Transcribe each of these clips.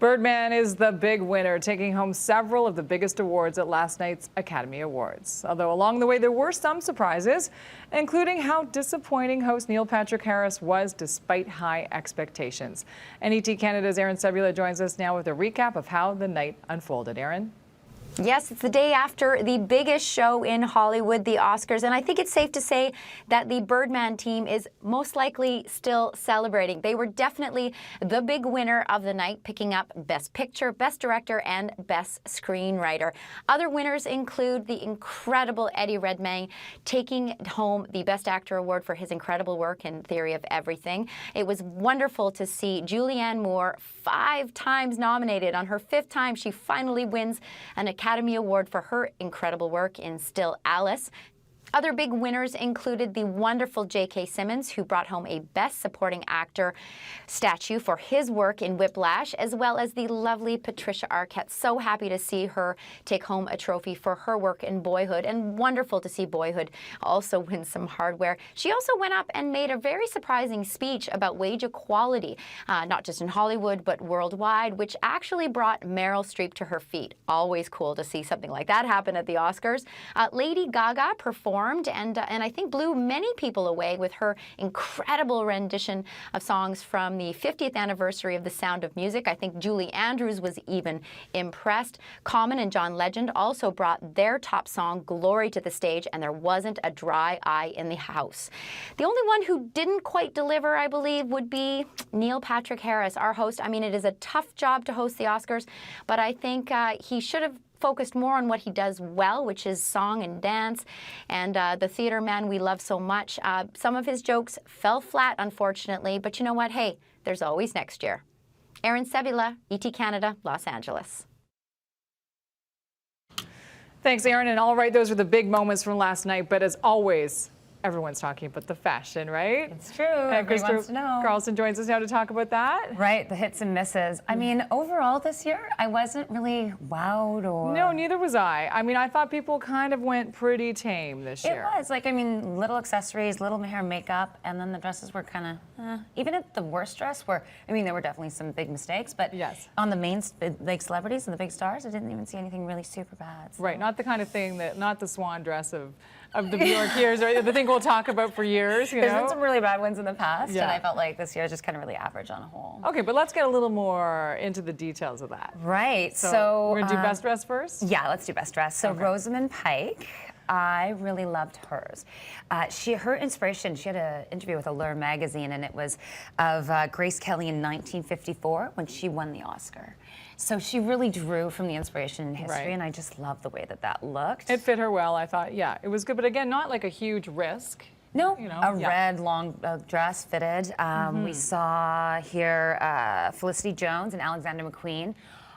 Birdman is the big winner, taking home several of the biggest awards at last night's Academy Awards. Although along the way there were some surprises, including how disappointing host Neil Patrick Harris was despite high expectations. NET Canada's Aaron Sebula joins us now with a recap of how the night unfolded. Aaron? Yes, it's the day after the biggest show in Hollywood, the Oscars, and I think it's safe to say that the Birdman team is most likely still celebrating. They were definitely the big winner of the night, picking up Best Picture, Best Director, and Best Screenwriter. Other winners include the incredible Eddie Redmayne, taking home the Best Actor award for his incredible work in Theory of Everything. It was wonderful to see Julianne Moore 5 times nominated. On her 5th time, she finally wins an Academy Award for her incredible work in Still Alice. Other big winners included the wonderful J.K. Simmons, who brought home a Best Supporting Actor statue for his work in Whiplash, as well as the lovely Patricia Arquette. So happy to see her take home a trophy for her work in Boyhood, and wonderful to see Boyhood also win some hardware. She also went up and made a very surprising speech about wage equality, not just in Hollywood, but worldwide, which actually brought Meryl Streep to her feet. Always cool to see something like that happen at the Oscars. Lady Gaga performed and I think blew many people away with her incredible rendition of songs from the 50th anniversary of The Sound of Music. I think Julie Andrews was even impressed. Common and John Legend also brought their top song, Glory, to the stage, and there wasn't a dry eye in the house. The only one who didn't quite deliver, I believe, would be Neil Patrick Harris, our host. I mean, it is a tough job to host the Oscars, but I think he should have focused more on what he does well, which is song and dance, and the theater man we love so much. Some of his jokes fell flat, unfortunately, but you know what? Hey, there's always next year. Aaron Sebula, ET Canada, Los Angeles. Thanks, Aaron. And all right, those were the big moments from last night, but as always, everyone's talking about the fashion, right? It's true. Everyone wants to know. Carlson joins us now to talk about that. Right, the hits and misses. I mean, overall this year, I wasn't really wowed or... No, neither was I. I mean, I thought people kind of went pretty tame this year. It was. Like, I mean, little accessories, little hair and makeup, and then the dresses were kind of... Even at the worst dress, where, I mean, there were definitely some big mistakes, but yes, on the main, like, celebrities and the big stars, I didn't even see anything really super bad. So. Right, not the kind of thing that, not the swan dress of the Bjork years, or the thing we'll talk about for years, you know? There's been some really bad ones in the past, yeah, and I felt like this year is just kind of really average on a whole. Okay, but let's get a little more into the details of that. Right, so we're gonna do best dress first? Yeah, let's do best dress. So okay. Rosamund Pike, I really loved hers. Her inspiration, she had an interview with Allure magazine, and it was of Grace Kelly in 1954 when she won the Oscar. So she really drew from the inspiration in history, right, and I just love the way that that looked. It fit her well, I thought. Yeah, it was good, but again, not like a huge risk. No, you know, a red long dress fitted. We saw here Felicity Jones and Alexander McQueen.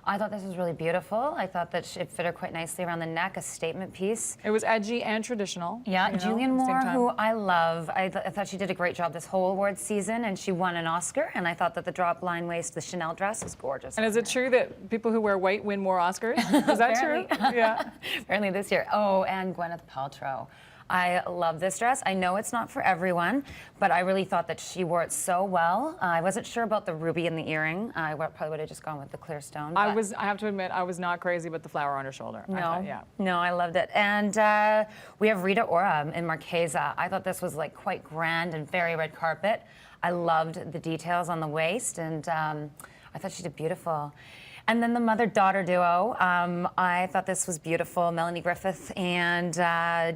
I thought this was really beautiful. I thought that it fit her quite nicely around the neck, a statement piece. It was edgy and traditional. Yeah, Julianne Moore, who I love. I thought she did a great job this whole awards season, and she won an Oscar, and I thought that the drop line waist, the Chanel dress, was gorgeous. And is it true that people who wear white win more Oscars? Is that true? Yeah. Apparently this year. Oh, and Gwyneth Paltrow. I love this dress. I know it's not for everyone, but I really thought that she wore it so well. I wasn't sure about the ruby in the earring. I probably would have just gone with the clear stone. I have to admit, I was not crazy about the flower on her shoulder. No, yeah. No, I loved it. And we have Rita Ora in Marchesa. I thought this was like quite grand and very red carpet. I loved the details on the waist, and I thought she did beautiful. And then the mother-daughter duo, I thought this was beautiful. Melanie Griffith and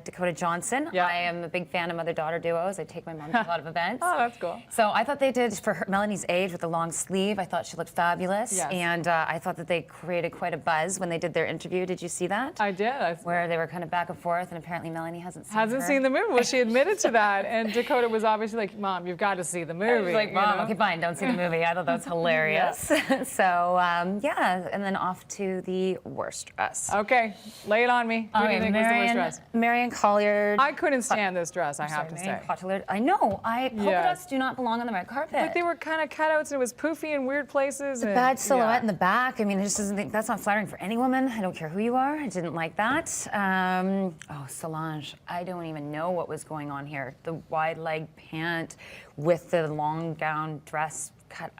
Dakota Johnson. Yeah. I am a big fan of mother-daughter duos. I take my mom to a lot of events. Oh, that's cool. So I thought they did, for Melanie's age with the long sleeve, I thought she looked fabulous. Yes. And I thought that they created quite a buzz when they did their interview. Did you see that? I did. Where they were kind of back and forth, and apparently Melanie hasn't seen the movie. Well, she admitted to that, and Dakota was obviously like, "Mom, you've got to see the movie." I was like, "Mom, okay, fine, don't see the movie." I thought that was hilarious. Yeah. So yeah, and then off to the worst dress. Okay, lay it on me. Who do you think was the worst dress? Marion Colliard. I couldn't stand this dress, I have to say. Cotillard. I know. Polka dots do not belong on the red carpet. But they were kind of cutouts, and it was poofy in weird places. The bad silhouette in the back. I mean, it just doesn't think that's not flattering for any woman. I don't care who you are. I didn't like that. Oh, Solange. I don't even know what was going on here. The wide leg pant with the long gown dress cut.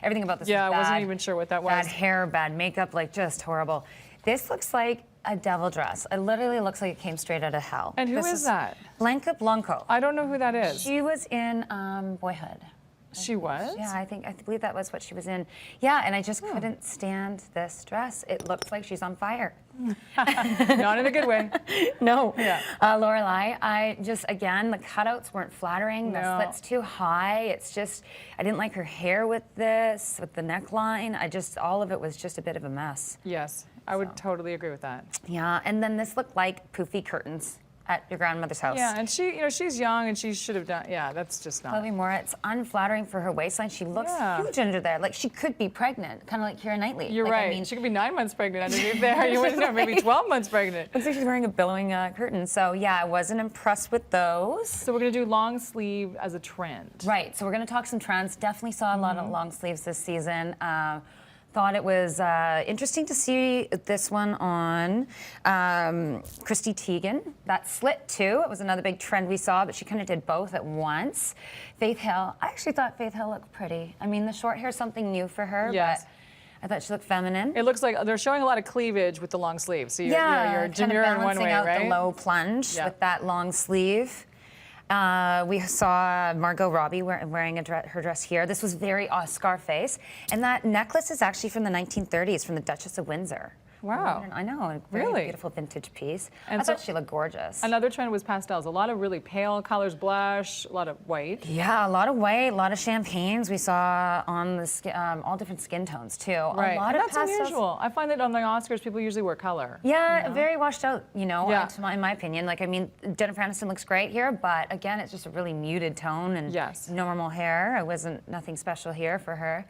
Everything about this Yeah, was I wasn't bad. even sure what that was. Bad hair, bad makeup, like just horrible. This looks like a devil dress. It literally looks like it came straight out of hell. And who This is that? Blanca Blanco. I don't know who that is. She was in Boyhood. She was? Yeah, I believe that was what she was in. Yeah, and I just couldn't stand this dress. It looks like she's on fire. Not in a good way. No. Yeah. Lorelai, again, the cutouts weren't flattering. The No. slit's too high. It's just, I didn't like her hair with this, with the neckline. All of it was just a bit of a mess. Yes, I would totally agree with that. Yeah, and then this looked like poofy curtains at your grandmother's house. Yeah, and she's young and she should have done, yeah, that's just not. Chloe Moretz, unflattering for her waistline. She looks huge under there. Like she could be pregnant, kind of like Keira Knightley. You're like, right. I mean, She could be 9 months pregnant underneath there. You wouldn't know, maybe 12 months pregnant. looks like she's wearing a billowing curtain. So yeah, I wasn't impressed with those. So we're going to do long sleeve as a trend. Right, so we're going to talk some trends. Definitely saw a lot of long sleeves this season. Thought it was interesting to see this one on Christy Teigen. That slit too. It was another big trend we saw, but she kind of did both at once. Faith Hill. I actually thought Faith Hill looked pretty. I mean, the short hair is something new for her, Yes. but I thought she looked feminine. It looks like they're showing a lot of cleavage with the long sleeve. So you're kind of demure in one balancing way, out right? the low plunge Yeah. with that long sleeve. We saw Margot Robbie wearing her dress here. This was very Scarface. And that necklace is actually from the 1930s, from the Duchess of Windsor. Wow. I know, a very Really? beautiful vintage piece. And I thought so- she looked gorgeous. Another trend was pastels. A lot of really pale colors, blush, a lot of white. Yeah, a lot of white, a lot of champagnes we saw on the skin, all different skin tones too. Right, A lot and of that's pastels. unusual. I find that on the Oscars, people usually wear color. Yeah, very washed out, Yeah. in my opinion. Like, I mean, Jennifer Aniston looks great here, but again, it's just a really muted tone and Yes. normal hair. It wasn't nothing special here for her.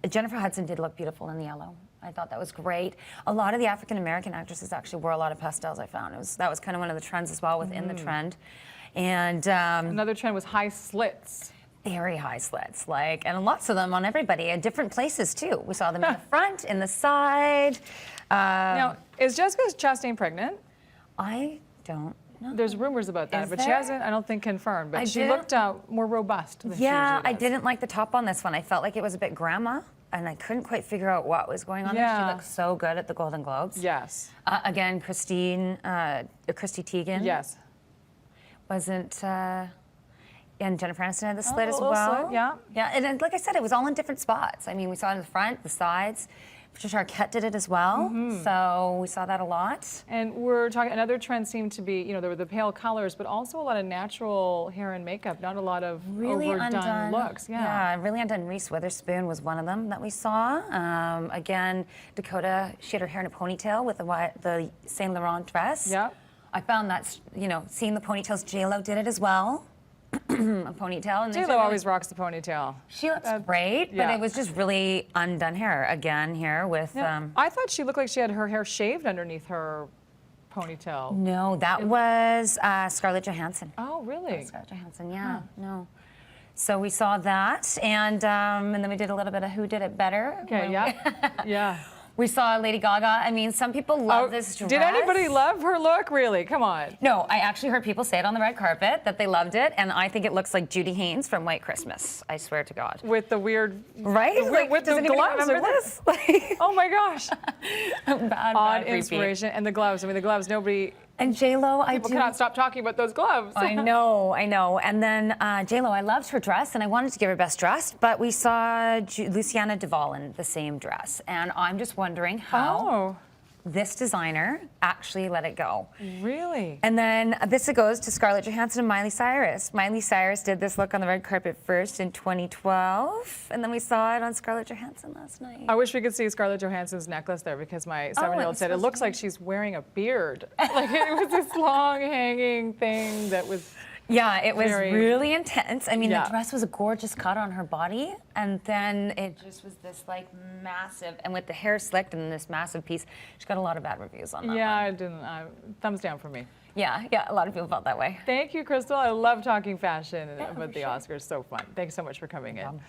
Jennifer Hudson did look beautiful in the yellow. I thought that was great. A lot of the African American actresses actually wore a lot of pastels. I found that was kind of one of the trends as well within the trend, and Another trend was high slits. very high slits, and lots of them on everybody at different places too. We saw them in the front, in the side. Now, is Jessica Chastain pregnant? I don't know. There's rumors about that, Is but she there? hasn't, I don't think, confirmed. But I she didn't- looked more robust than she Yeah, usually I does. didn't like the top on this one. I felt like it was a bit grandma, and I couldn't quite figure out what was going on there. Yeah. She looked so good at the Golden Globes. Yes. Again, Christy Teigen. Yes. Wasn't. And Jennifer Aniston had the slit a as little well. slit, yeah. Yeah, and like I said, it was all in different spots. I mean, we saw it in the front, the sides. Patricia Arquette did it as well, so we saw that a lot. And we're talking, another trend seemed to be, there were the pale colors, but also a lot of natural hair and makeup, not a lot of Really overdone undone looks. Yeah, really undone. Reese Witherspoon was one of them that we saw. Again, Dakota, she had her hair in a ponytail with the Saint Laurent dress. Yep. I found that, seeing the ponytails, J-Lo did it as well. A ponytail. And J-Lo always rocks the ponytail. She looks great, yeah. but it was just really undone hair again here with. I thought she looked like she had her hair shaved underneath her ponytail. No, that was Scarlett Johansson. Oh, really? Scarlett Johansson, yeah, no. So we saw that, and then we did a little bit of Who Did It Better. Okay, yeah. Yeah. We saw Lady Gaga. I mean, some people love this dress. Did anybody love her look? Really? Come on. No, I actually heard people say it on the red carpet that they loved it, and I think it looks like Judy Haynes from White Christmas. I swear to God. With the weird, Right? with does the anybody gloves. remember or what? this? Oh my gosh. Bad Odd repeat. inspiration. And the gloves. I mean, the gloves, nobody, And J-Lo, people cannot stop talking about those gloves. I know. And then J-Lo, I loved her dress, and I wanted to give her best dress, but we saw Luciana Duvall in the same dress, and I'm just wondering how this designer actually let it go. Really? And then this goes to Scarlett Johansson and Miley Cyrus. Miley Cyrus did this look on the red carpet first in 2012, and then we saw it on Scarlett Johansson last night. I wish we could see Scarlett Johansson's necklace there because my 7-year-old said it supposed looks to be- like she's wearing a beard. Like it was this long hanging thing that was. Yeah, it was Very- really intense. I mean, Yeah. the dress was a gorgeous cut on her body, and then it just was this like massive, and with the hair slicked and this massive piece, she got a lot of bad reviews on that Yeah, one. I didn't. Thumbs down for me. Yeah, a lot of people felt that way. Thank you, Crystal. I love talking fashion about the Oscars. So fun. Thanks so much for coming in.